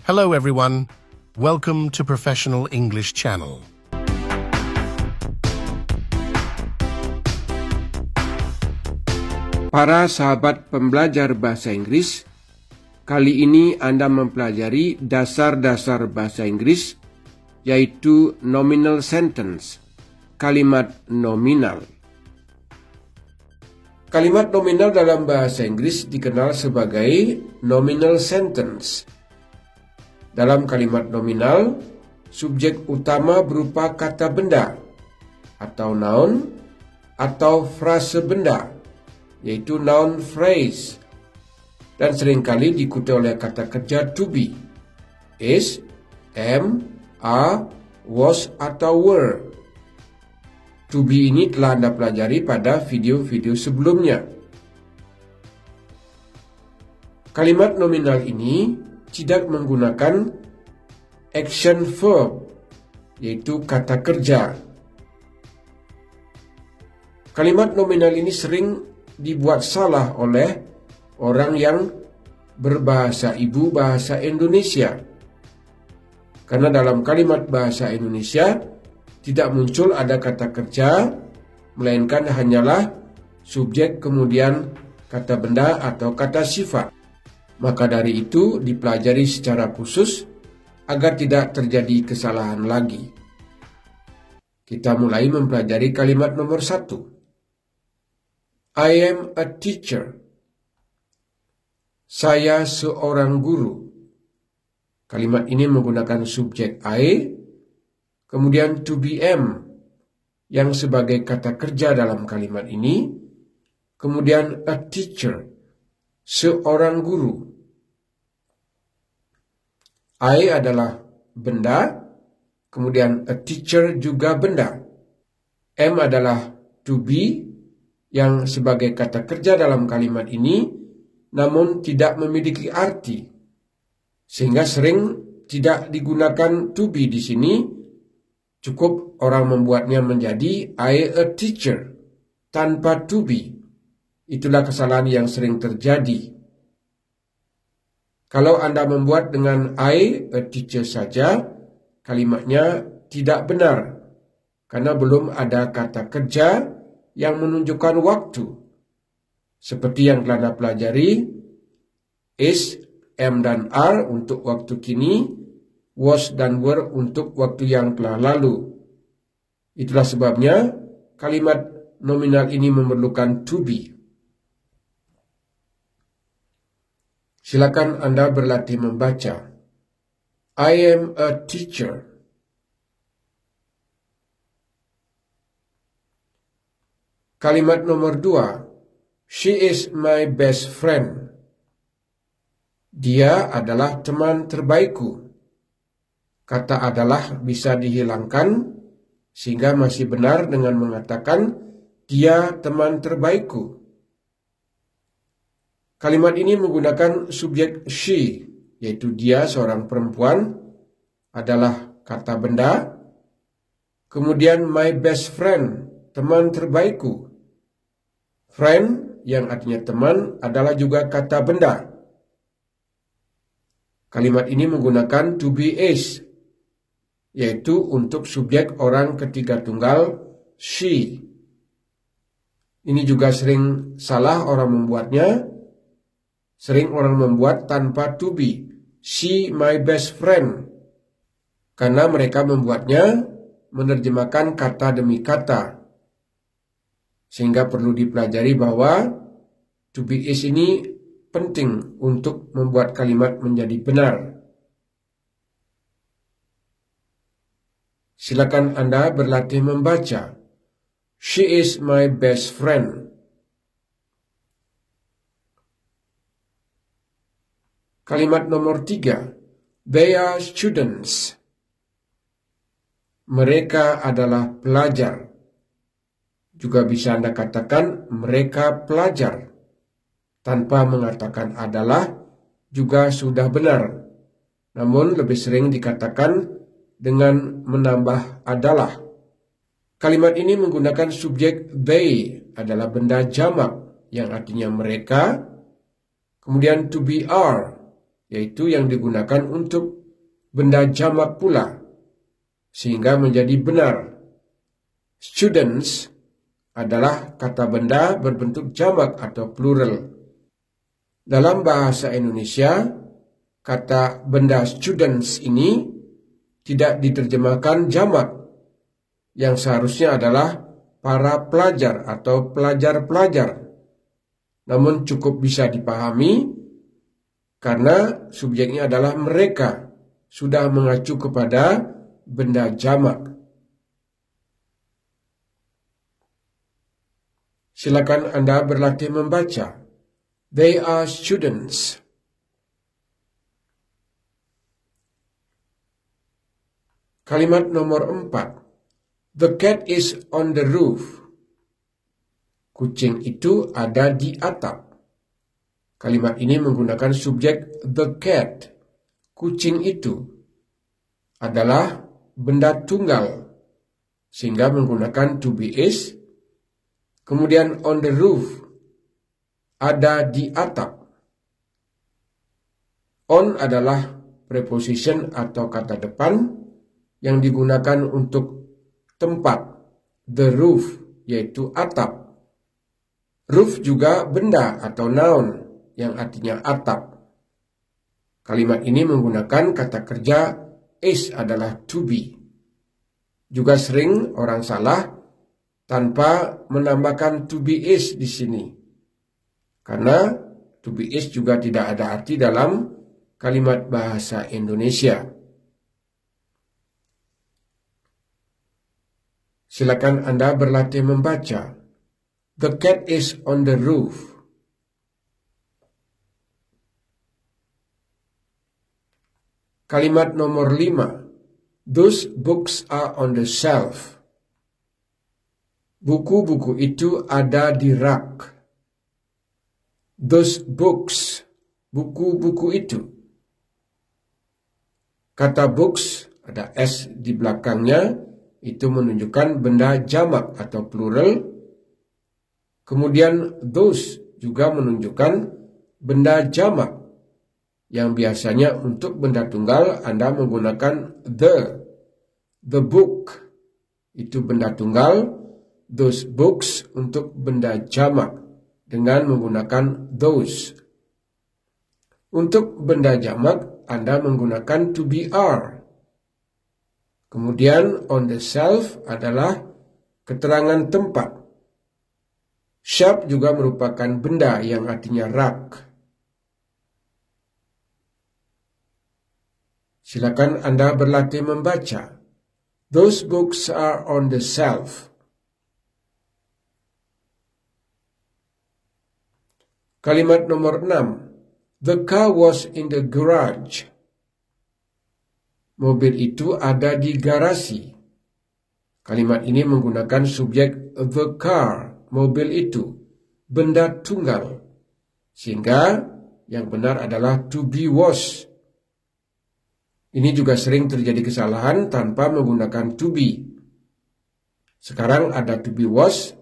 Hello everyone, welcome to Professional English Channel. Para sahabat pembelajar bahasa Inggris, kali ini Anda mempelajari dasar-dasar bahasa Inggris, yaitu nominal sentence, kalimat nominal. Kalimat nominal dalam bahasa Inggris dikenal sebagai nominal sentence. Dalam kalimat nominal, subjek utama berupa kata benda atau noun atau frase benda, yaitu noun phrase, dan seringkali diikuti oleh kata kerja to be, is, am, are, was, atau were. To be ini telah Anda pelajari pada video-video sebelumnya. Kalimat nominal ini tidak menggunakan action verb, yaitu kata kerja. Kalimat nominal ini sering dibuat salah oleh orang yang berbahasa ibu bahasa Indonesia. Karena dalam kalimat bahasa Indonesia tidak muncul ada kata kerja, melainkan hanyalah subjek kemudian kata benda atau kata sifat. Maka dari itu dipelajari secara khusus agar tidak terjadi kesalahan lagi. Kita mulai mempelajari kalimat nomor 1. I am a teacher. Saya seorang guru. Kalimat ini menggunakan subjek I, kemudian to be am yang sebagai kata kerja dalam kalimat ini, kemudian a teacher, seorang guru. I adalah benda, kemudian a teacher juga benda. Am adalah to be yang sebagai kata kerja dalam kalimat ini, namun tidak memiliki arti, sehingga sering tidak digunakan to be di sini. Cukup orang membuatnya menjadi I a teacher tanpa to be. Itulah kesalahan yang sering terjadi. Kalau Anda membuat dengan I a teacher saja, kalimatnya tidak benar karena belum ada kata kerja yang menunjukkan waktu. Seperti yang telah Anda pelajari, is, am, dan are untuk waktu kini, was dan were untuk waktu yang telah lalu. Itulah sebabnya kalimat nominal ini memerlukan to be. Silakan Anda berlatih membaca. I am a teacher. Kalimat nomor 2. She is my best friend. Dia adalah teman terbaikku. Kata adalah bisa dihilangkan sehingga masih benar dengan mengatakan dia teman terbaikku. Kalimat ini menggunakan subjek she, yaitu dia seorang perempuan adalah kata benda. Kemudian my best friend, teman terbaikku. Friend yang artinya teman adalah juga kata benda. Kalimat ini menggunakan to be is, yaitu untuk subjek orang ketiga tunggal she. Ini juga sering salah orang membuatnya. Sering orang membuat tanpa to be. She my best friend. Karena mereka membuatnya menerjemahkan kata demi kata. Sehingga perlu dipelajari bahwa to be is ini penting untuk membuat kalimat menjadi benar. Silakan Anda berlatih membaca. She is my best friend. Kalimat nomor 3. They are students. Mereka adalah pelajar. Juga bisa Anda katakan mereka pelajar. Tanpa mengatakan adalah juga sudah benar. Namun lebih sering dikatakan dengan menambah adalah. Kalimat ini menggunakan subjek they adalah benda jamak yang artinya mereka. Kemudian to be are yaitu yang digunakan untuk benda jamak pula, sehingga menjadi benar. Students adalah kata benda berbentuk jamak atau plural. Dalam bahasa Indonesia, kata benda students ini tidak diterjemahkan jamak, yang seharusnya adalah para pelajar atau pelajar-pelajar. Namun cukup bisa dipahami karena subjeknya adalah mereka, sudah mengacu kepada benda jamak. Silakan Anda berlatih membaca. They are students. Kalimat nomor 4. The cat is on the roof. Kucing itu ada di atap. Kalimat ini menggunakan subjek the cat. Kucing itu adalah benda tunggal, sehingga menggunakan to be is. Kemudian on the roof, ada di atap. On adalah preposition atau kata depan yang digunakan untuk tempat, the roof, yaitu atap. Roof juga benda atau noun yang artinya atap. Kalimat ini menggunakan kata kerja is adalah to be. Juga sering orang salah tanpa menambahkan to be is di sini. Karena to be is juga tidak ada arti dalam kalimat bahasa Indonesia. Silakan Anda berlatih membaca. The cat is on the roof. Kalimat nomor 5. Those books are on the shelf. Buku-buku itu ada di rak. Those books, buku-buku itu. Kata books, ada S di belakangnya, itu menunjukkan benda jamak atau plural. Kemudian those juga menunjukkan benda jamak, yang biasanya untuk benda tunggal Anda menggunakan the book, itu benda tunggal. Those books untuk benda jamak dengan menggunakan those. Untuk benda jamak Anda menggunakan to be are. Kemudian on the shelf adalah keterangan tempat. Shelf juga merupakan benda yang artinya rak. Silakan Anda berlatih membaca. Those books are on the shelf. Kalimat nomor 6. The car was in the garage. Mobil itu ada di garasi. Kalimat ini menggunakan subjek the car, mobil itu, benda tunggal. Sehingga yang benar adalah to be was. Ini juga sering terjadi kesalahan tanpa menggunakan to be. Sekarang ada to be was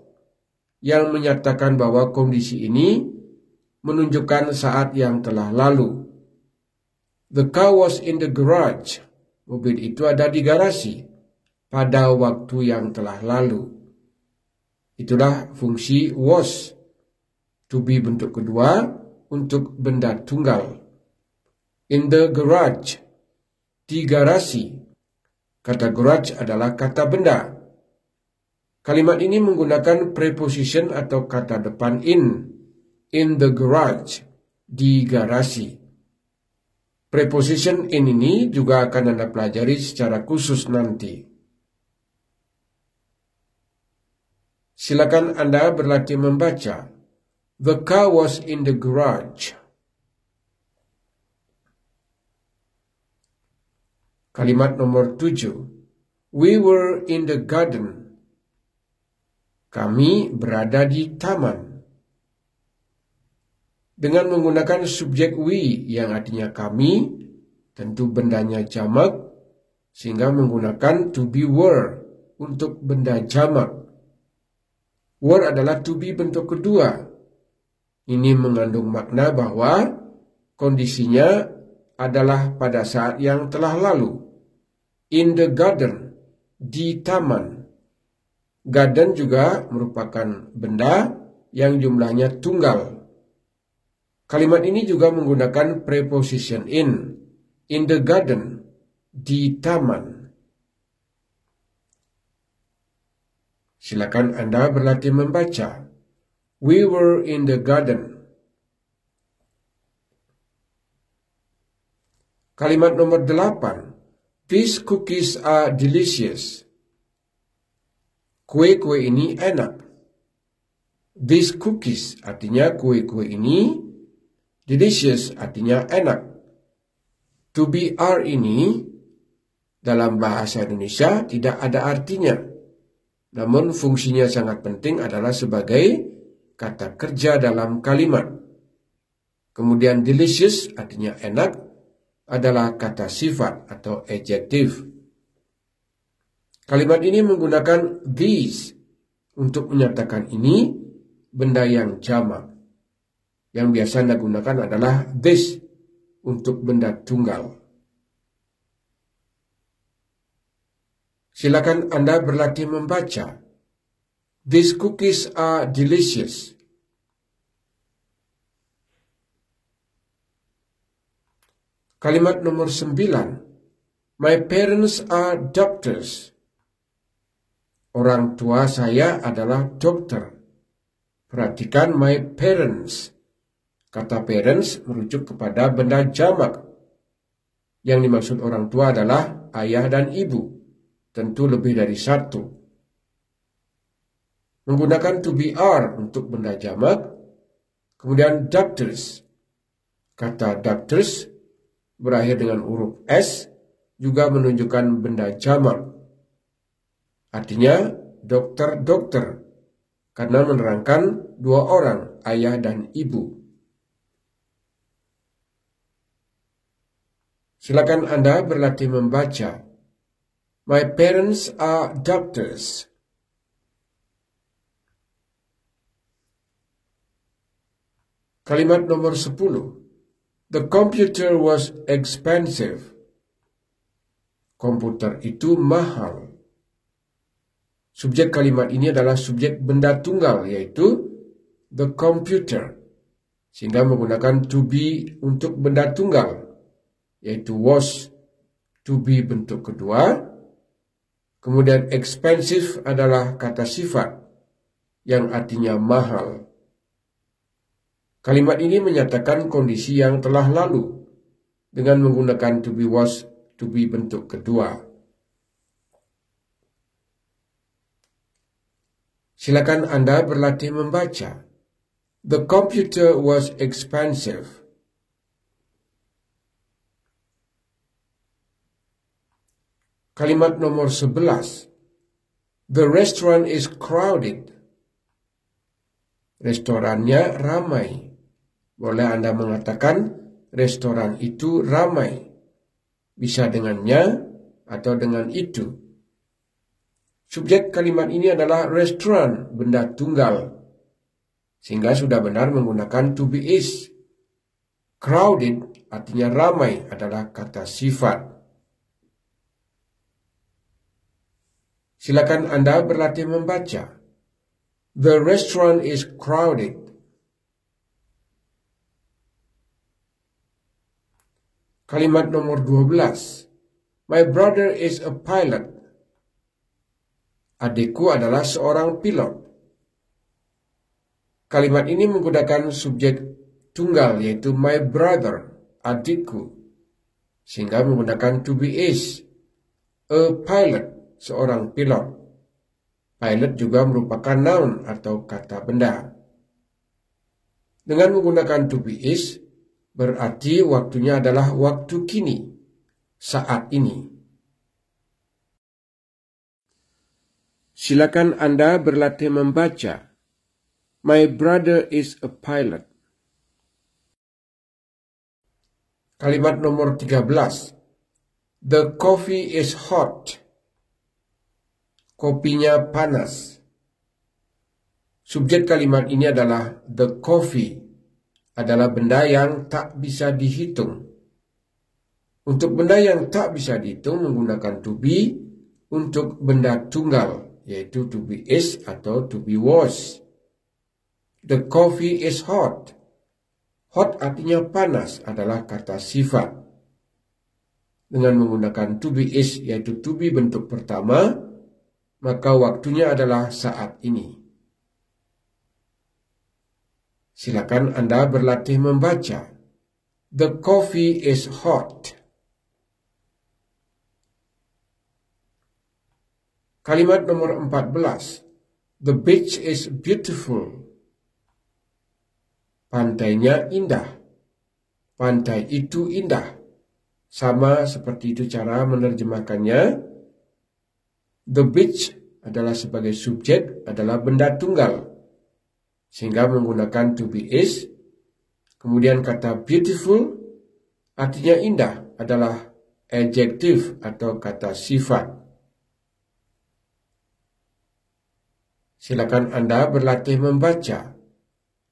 yang menyatakan bahwa kondisi ini menunjukkan saat yang telah lalu. The car was in the garage. Mobil itu ada di garasi pada waktu yang telah lalu. Itulah fungsi was. To be bentuk kedua untuk benda tunggal. In the garage. Di garasi. Kata garage adalah kata benda. Kalimat ini menggunakan preposition atau kata depan in. In the garage, di garasi. Preposition in ini juga akan Anda pelajari secara khusus nanti. Silakan Anda berlatih membaca. The car was in the garage. Kalimat nomor 7. We were in the garden. Kami berada di taman. Dengan menggunakan subjek we yang artinya kami, tentu bendanya jamak, sehingga menggunakan to be were untuk benda jamak. Were adalah to be bentuk kedua. Ini mengandung makna bahwa kondisinya adalah pada saat yang telah lalu. In the garden, di taman. Garden juga merupakan benda yang jumlahnya tunggal. Kalimat ini juga menggunakan preposition in. In the garden, di taman. Silakan Anda berlatih membaca. We were in the garden. Kalimat nomor 8. These cookies are delicious. Kue-kue ini enak. These cookies artinya kue-kue ini. Delicious artinya enak. To be are ini dalam bahasa Indonesia tidak ada artinya. Namun fungsinya sangat penting adalah sebagai kata kerja dalam kalimat. Kemudian delicious artinya enak adalah kata sifat atau adjektif. Kalimat ini menggunakan these untuk menyatakan ini benda yang jamak. Yang biasa Anda gunakan adalah this untuk benda tunggal. Silakan Anda berlatih membaca. These cookies are delicious. Kalimat nomor 9. My parents are doctors. Orang tua saya adalah dokter. Perhatikan my parents. Kata parents merujuk kepada benda jamak. Yang dimaksud orang tua adalah ayah dan ibu. Tentu lebih dari satu. Menggunakan to be are untuk benda jamak. Kemudian doctors. Kata doctors berakhir dengan huruf S juga menunjukkan benda jamak. Artinya dokter-dokter karena menerangkan dua orang, ayah dan ibu. Silakan Anda berlatih membaca. My parents are doctors. Kalimat nomor 10. The computer was expensive. Komputer itu mahal. Subjek kalimat ini adalah subjek benda tunggal, yaitu the computer. Sehingga menggunakan to be untuk benda tunggal, yaitu was. To be bentuk kedua. Kemudian expensive adalah kata sifat yang artinya mahal. Kalimat ini menyatakan kondisi yang telah lalu dengan menggunakan to be was, to be bentuk kedua. Silakan Anda berlatih membaca. The computer was expensive. Kalimat nomor 11. The restaurant is crowded. Restorannya ramai. Boleh Anda mengatakan restoran itu ramai. Bisa dengannya atau dengan itu. Subjek kalimat ini adalah restoran, benda tunggal. Sehingga sudah benar menggunakan to be is. Crowded artinya ramai adalah kata sifat. Silakan Anda berlatih membaca. The restaurant is crowded. Kalimat nomor 12. My brother is a pilot. Adikku adalah seorang pilot. Kalimat ini menggunakan subjek tunggal yaitu my brother, adikku. Sehingga menggunakan to be is. A pilot, seorang pilot. Pilot juga merupakan noun atau kata benda. Dengan menggunakan to be is, berarti waktunya adalah waktu kini, saat ini. Silakan Anda berlatih membaca. My brother is a pilot. Kalimat nomor 13. The coffee is hot. Kopinya panas. Subjek kalimat ini adalah the coffee. Adalah benda yang tak bisa dihitung. Untuk benda yang tak bisa dihitung menggunakan to be untuk benda tunggal, yaitu to be is atau to be was. The coffee is hot. Hot artinya panas adalah kata sifat. Dengan menggunakan to be is yaitu to be bentuk pertama, maka waktunya adalah saat ini. Silakan Anda berlatih membaca. The coffee is hot. Kalimat nomor 14. The beach is beautiful. Pantainya indah. Pantai itu indah. Sama seperti itu cara menerjemahkannya. The beach adalah sebagai subjek adalah benda tunggal. Sehingga menggunakan to be is. Kemudian kata beautiful artinya indah adalah adjektif atau kata sifat. Silakan Anda berlatih membaca.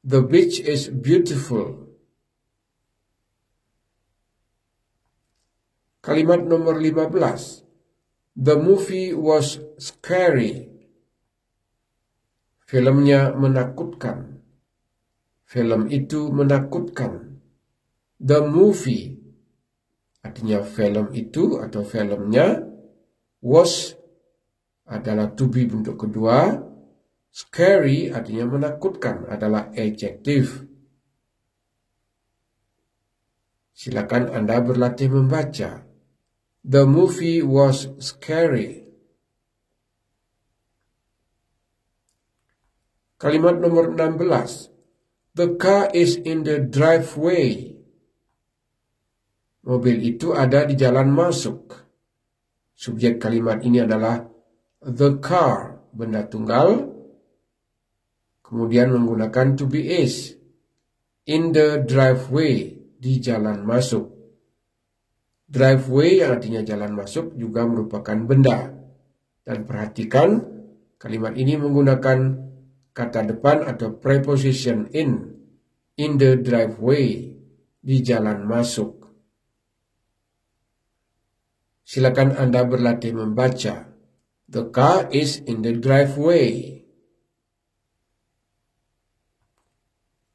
The beach is beautiful. Kalimat nomor 15. The movie was scary. Filmnya menakutkan. Film itu menakutkan. The movie artinya film itu atau filmnya. Was adalah to be bentuk kedua. Scary artinya menakutkan adalah adjektif. Silakan Anda berlatih membaca. The movie was scary. Kalimat nomor 16. The car is in the driveway. Mobil itu ada di jalan masuk. Subjek kalimat ini adalah the car, benda tunggal. Kemudian menggunakan to be is. In the driveway, di jalan masuk. Driveway yang artinya jalan masuk juga merupakan benda. Dan perhatikan, kalimat ini menggunakan kata depan atau preposition in. In the driveway, di jalan masuk. Silakan Anda berlatih membaca. The car is in the driveway.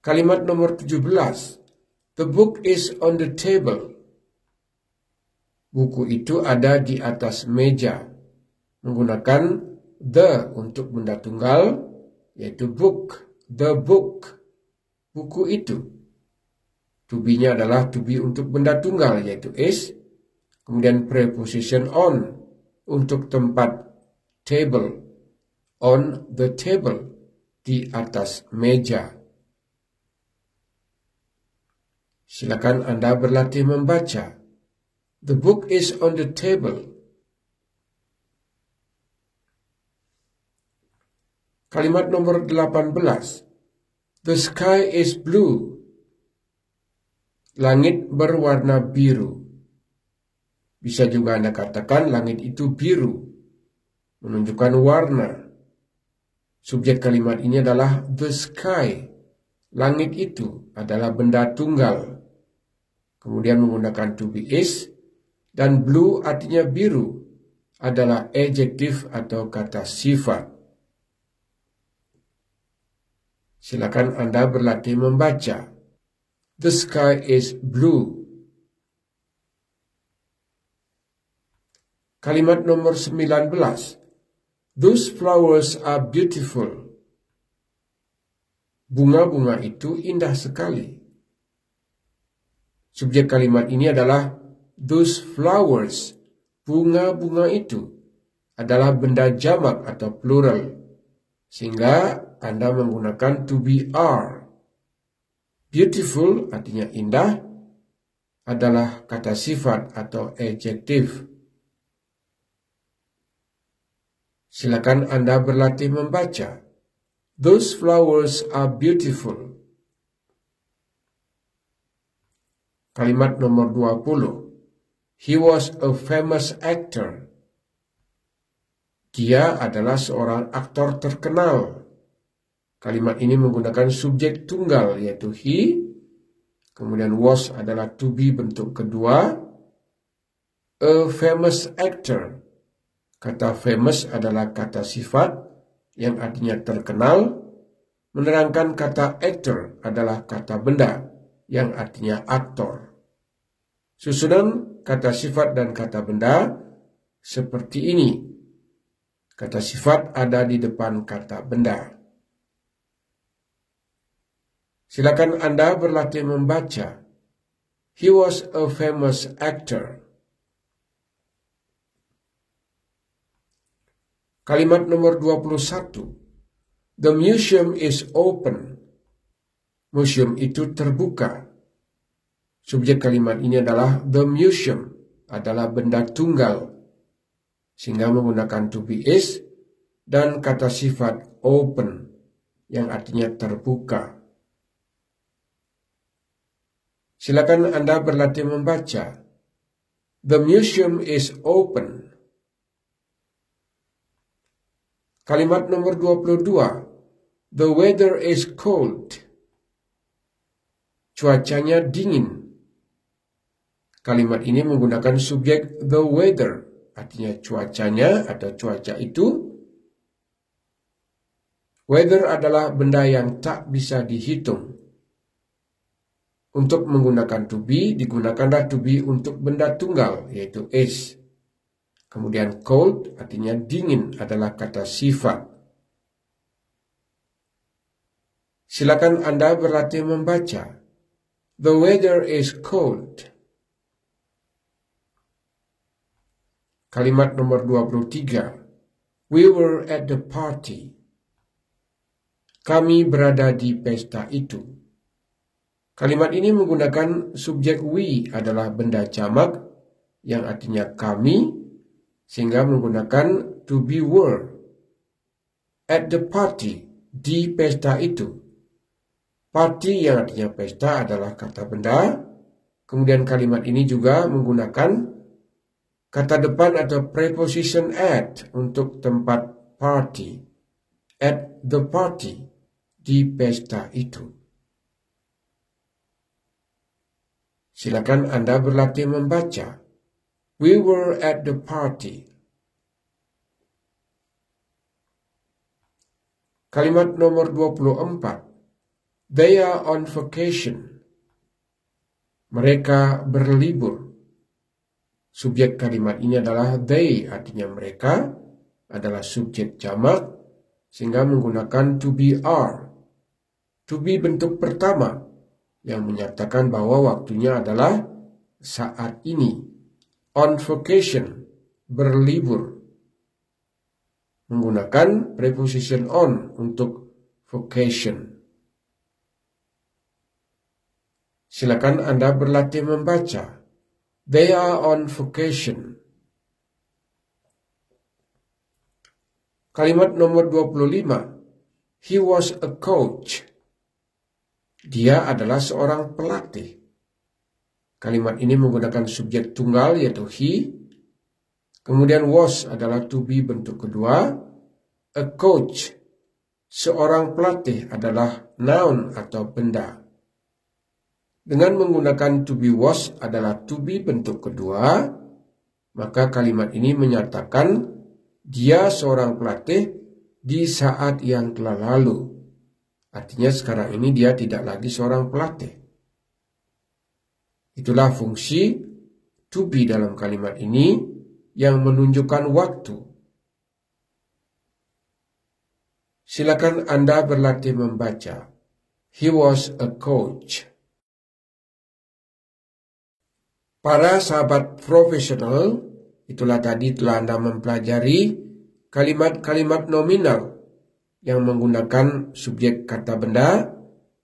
Kalimat nomor 17. The book is on the table. Buku itu ada di atas meja. Menggunakan the untuk benda tunggal, yaitu book. The book. Buku itu. To be-nya adalah to be untuk benda tunggal, yaitu is. Kemudian preposition on untuk tempat table. On the table. Di atas meja. Silakan Anda berlatih membaca. The book is on the table. Kalimat nomor 18. The sky is blue. Langit berwarna biru. Bisa juga Anda katakan langit itu biru. Menunjukkan warna. Subjek kalimat ini adalah the sky. Langit itu adalah benda tunggal. Kemudian menggunakan to be is. Dan blue artinya biru. Adalah adjektif atau kata sifat. Silakan Anda berlatih membaca. The sky is blue. Kalimat nomor 19. Those flowers are beautiful. Bunga-bunga itu indah sekali. Subjek kalimat ini adalah those flowers. Bunga-bunga itu adalah benda jamak atau plural. Sehingga Anda menggunakan to be are. Beautiful artinya indah adalah kata sifat atau adjektif. Silakan Anda berlatih membaca. Those flowers are beautiful. Kalimat nomor 20. He was a famous actor. Dia adalah seorang aktor terkenal. Kalimat ini menggunakan subjek tunggal yaitu he. Kemudian was adalah to be bentuk kedua. a famous actor. Kata famous adalah kata sifat yang artinya terkenal, menerangkan kata actor adalah kata benda yang artinya aktor. Susunan kata sifat dan kata benda seperti ini. Kata sifat ada di depan kata benda. Silakan Anda berlatih membaca. He was a famous actor. Kalimat nomor 21. The museum is open. Museum itu terbuka. Subjek kalimat ini adalah the museum, adalah benda tunggal, sehingga menggunakan to be is dan kata sifat open yang artinya terbuka. Silakan Anda berlatih membaca. The museum is open. Kalimat nomor 22. The weather is cold. Cuacanya dingin. Kalimat ini menggunakan subjek the weather, artinya cuacanya atau cuaca itu. Weather adalah benda yang tak bisa dihitung. Untuk menggunakan to be, digunakanlah to be untuk benda tunggal, yaitu is. Kemudian cold artinya dingin adalah kata sifat. Silakan Anda berlatih membaca. The weather is cold. Kalimat nomor 23. We were at the party. Kami berada di pesta itu. Kalimat ini menggunakan subjek we adalah benda jamak yang artinya kami, sehingga menggunakan to be were. At the party, di pesta itu. Party yang artinya pesta adalah kata benda. Kemudian kalimat ini juga menggunakan kata depan atau preposition at untuk tempat party. At the party, di pesta itu. Silakan Anda berlatih membaca. We were at the party. Kalimat nomor 24. They are on vacation. Mereka berlibur. Subjek kalimat ini adalah they, artinya mereka, adalah subjek jamak, sehingga menggunakan to be are. To be bentuk pertama, yang menyatakan bahwa waktunya adalah saat ini. On vacation, berlibur. Menggunakan preposition on untuk vacation. Silakan Anda berlatih membaca. They are on vacation. Kalimat nomor 25. He was a coach. Dia adalah seorang pelatih. Kalimat ini menggunakan subjek tunggal yaitu he. Kemudian was adalah to be bentuk kedua. A coach, seorang pelatih adalah noun atau benda. Dengan menggunakan to be was adalah to be bentuk kedua, maka kalimat ini menyatakan dia seorang pelatih di saat yang telah lalu. Artinya sekarang ini dia tidak lagi seorang pelatih. Itulah fungsi to be dalam kalimat ini yang menunjukkan waktu. Silakan Anda berlatih membaca. He was a coach. Para sahabat profesional, itulah tadi telah Anda mempelajari kalimat-kalimat nominal yang menggunakan subjek kata benda,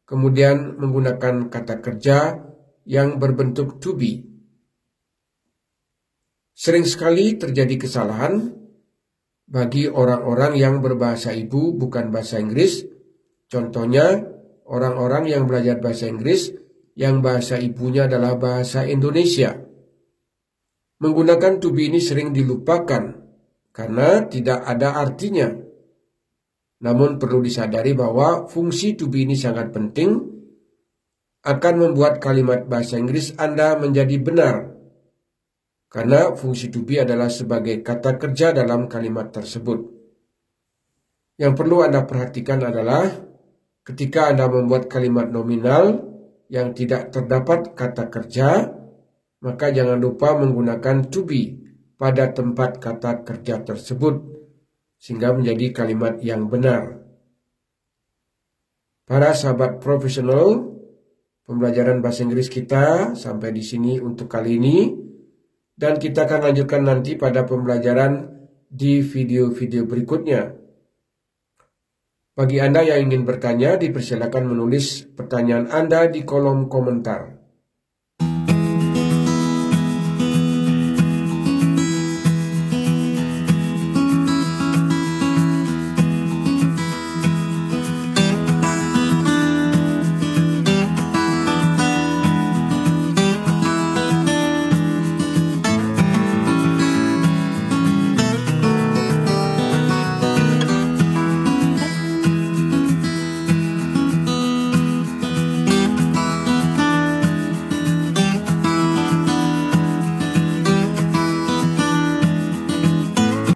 kemudian menggunakan kata kerja yang berbentuk to be. Sering sekali terjadi kesalahan bagi orang-orang yang berbahasa ibu bukan bahasa Inggris. Contohnya, orang-orang yang belajar bahasa Inggris yang bahasa ibunya adalah bahasa Indonesia. Menggunakan to be ini sering dilupakan karena tidak ada artinya. Namun perlu disadari bahwa fungsi to be ini sangat penting, akan membuat kalimat bahasa Inggris Anda menjadi benar. karena fungsi to be adalah sebagai kata kerja dalam kalimat tersebut. Yang perlu Anda perhatikan adalah ketika Anda membuat kalimat nominal yang tidak terdapat kata kerja, maka jangan lupa menggunakan to be pada tempat kata kerja tersebut, sehingga menjadi kalimat yang benar. Para sahabat profesional, pembelajaran bahasa Inggris kita sampai di sini untuk kali ini, dan kita akan lanjutkan nanti pada pembelajaran di video-video berikutnya. Bagi Anda yang ingin bertanya, dipersilakan menulis pertanyaan Anda di kolom komentar.